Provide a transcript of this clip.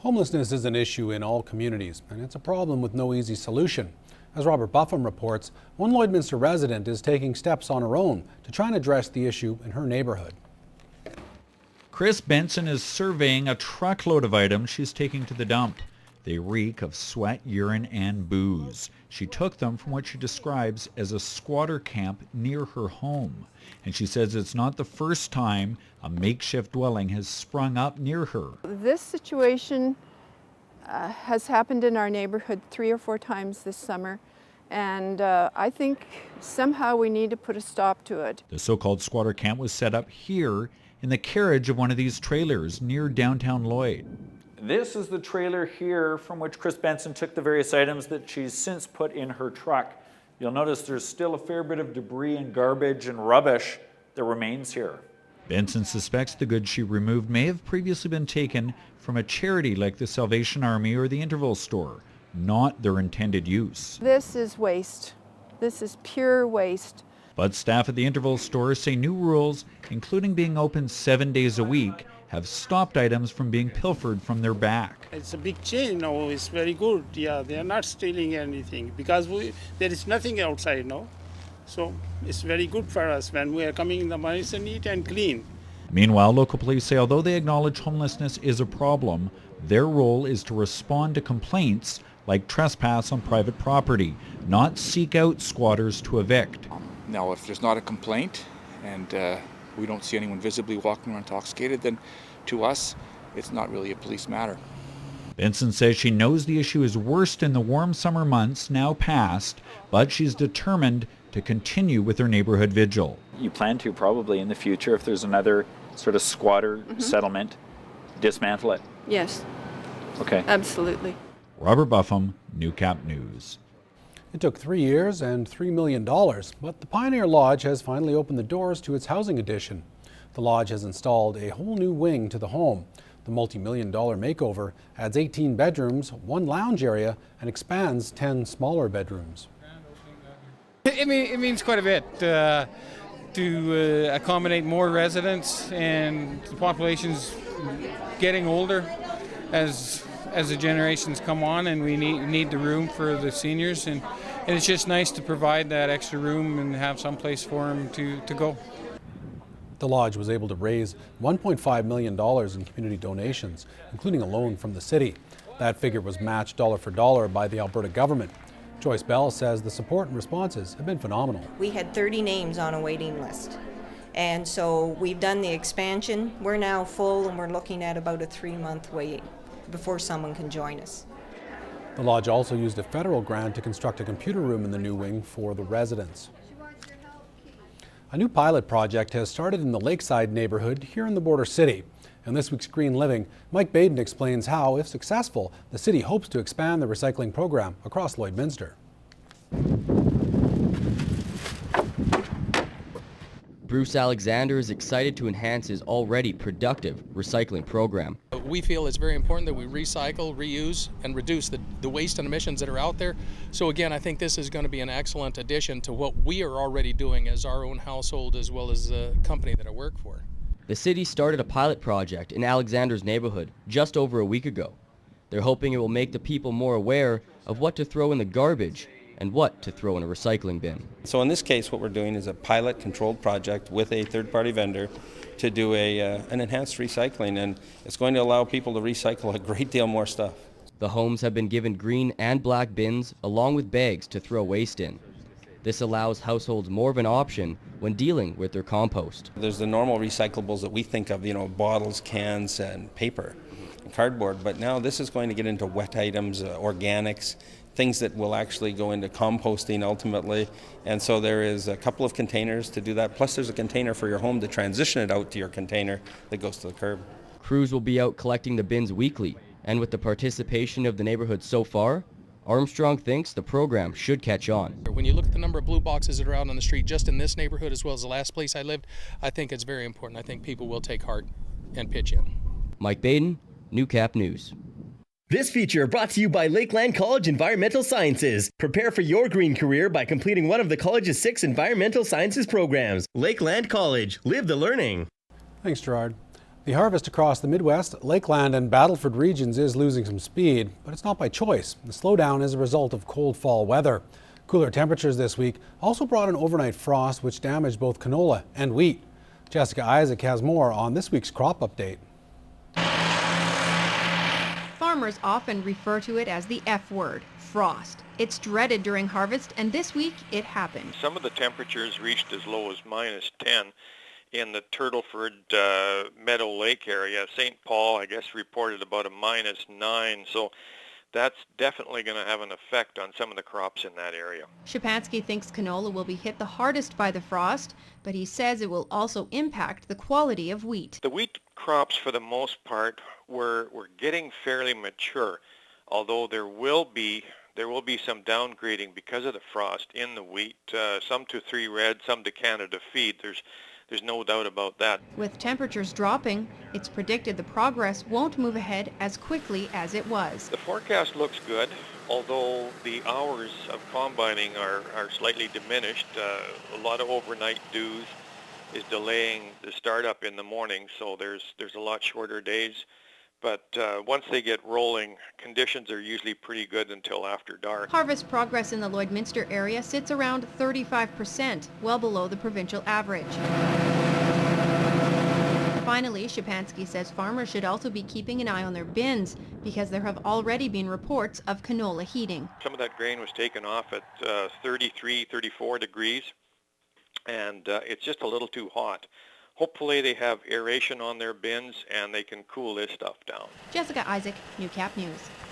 Homelessness is an issue in all communities, and it's a problem with no easy solution. As Robert Buffum reports, one Lloydminster resident is taking steps on her own to try and address the issue in her neighborhood. Chris Benson is surveying a truckload of items she's taking to the dump. They reek of sweat, urine, and booze. She took them from what she describes as a squatter camp near her home. And she says it's not the first time a makeshift dwelling has sprung up near her. This situation has happened in our neighborhood 3 or 4 times this summer. And I think somehow we need to put a stop to it. The so-called squatter camp was set up here in the carriage of one of these trailers near downtown Lloyd. This is the trailer here from which Chris Benson took the various items that she's since put in her truck. You'll notice there's still a fair bit of debris and garbage and rubbish that remains here. Benson suspects the goods she removed may have previously been taken from a charity like the Salvation Army or the Interval store, not their intended use. This is waste. This is pure waste. But staff at the Interval store say new rules, including being open 7 days a week, have stopped items from being pilfered from their back. It's a big change now. It's very good. Yeah, they are not stealing anything because there is nothing outside now. So it's very good for us when we are coming in the morning. It's neat and clean. Meanwhile, local police say although they acknowledge homelessness is a problem, their role is to respond to complaints like trespass on private property, not seek out squatters to evict. Now, if there's not a complaint and we don't see anyone visibly walking around intoxicated, then to us, it's not really a police matter. Benson says she knows the issue is worst in the warm summer months now past, but she's determined to continue with her neighborhood vigil. You plan to probably in the future, if there's another sort of squatter settlement, dismantle it? Yes. Okay. Absolutely. Robert Buffum, Newcap News. It took 3 years and $3 million, but the Pioneer Lodge has finally opened the doors to its housing addition. The lodge has installed a whole new wing to the home. The multi-million-dollar makeover adds 18 bedrooms, 1 lounge area, and expands 10 smaller bedrooms. It means quite a bit to accommodate more residents, and the population's getting older as the generations come on, and we need the room for the seniors, and it's just nice to provide that extra room and have some place for them to go. The lodge was able to raise $1.5 million in community donations, including a loan from the city. That figure was matched dollar for dollar by the Alberta government. Joyce Bell says the support and responses have been phenomenal. We had 30 names on a waiting list. And so we've done the expansion. We're now full, and we're looking at about a 3-month wait before someone can join us. The lodge also used a federal grant to construct a computer room in the new wing for the residents. A new pilot project has started in the Lakeside neighborhood here in the border city. In this week's Green Living, Mike Baden explains how, if successful, the city hopes to expand the recycling program across Lloydminster. Bruce Alexander is excited to enhance his already productive recycling program. We feel it's very important that we recycle, reuse, and reduce the waste and emissions that are out there. So again, I think this is going to be an excellent addition to what we are already doing as our own household as well as the company that I work for. The city started a pilot project in Alexander's neighborhood just over a week ago. They're hoping it will make the people more aware of what to throw in the garbage and what to throw in a recycling bin. So in this case, what we're doing is a pilot controlled project with a third-party vendor to do an enhanced recycling, and it's going to allow people to recycle a great deal more stuff. The homes have been given green and black bins along with bags to throw waste in. This allows households more of an option when dealing with their compost. There's the normal recyclables that we think of, bottles, cans, and paper, and cardboard, but now this is going to get into wet items, organics, things that will actually go into composting ultimately. And so there is a couple of containers to do that, plus there's a container for your home to transition it out to your container that goes to the curb. Crews will be out collecting the bins weekly, and with the participation of the neighborhood so far, Armstrong thinks the program should catch on. When you look at the number of blue boxes that are out on the street just in this neighborhood as well as the last place I lived, I think it's very important. I think people will take heart and pitch in. Mike Baden, Newcap News. This feature brought to you by Lakeland College Environmental Sciences. Prepare for your green career by completing one of the college's 6 environmental sciences programs. Lakeland College, live the learning. Thanks, Gerard. The harvest across the Midwest, Lakeland and Battleford regions is losing some speed, but it's not by choice. The slowdown is a result of cold fall weather. Cooler temperatures this week also brought an overnight frost which damaged both canola and wheat. Jessica Isaac has more on this week's crop update. Farmers often refer to it as the F word, frost. It's dreaded during harvest, and this week it happened. Some of the temperatures reached as low as -10 in the Turtleford Meadow Lake area. St. Paul, I guess, reported about a -9, so that's definitely going to have an effect on some of the crops in that area. Shapansky thinks canola will be hit the hardest by the frost, but he says it will also impact the quality of wheat. The wheat crops, for the most part, were getting fairly mature, although there will be some downgrading because of the frost in the wheat, some to 3 red, some to Canada feed. There's no doubt about that. With temperatures dropping, it's predicted the progress won't move ahead as quickly as it was. The forecast looks good, although the hours of combining are slightly diminished. A lot of overnight dews is delaying the startup in the morning, so there's a lot shorter days. But once they get rolling, conditions are usually pretty good until after dark. Harvest progress in the Lloydminster area sits around 35%, well below the provincial average. Finally, Shapansky says farmers should also be keeping an eye on their bins because there have already been reports of canola heating. Some of that grain was taken off at 33, 34 degrees, and it's just a little too hot. Hopefully they have aeration on their bins and they can cool this stuff down. Jessica Isaac, Newcap News.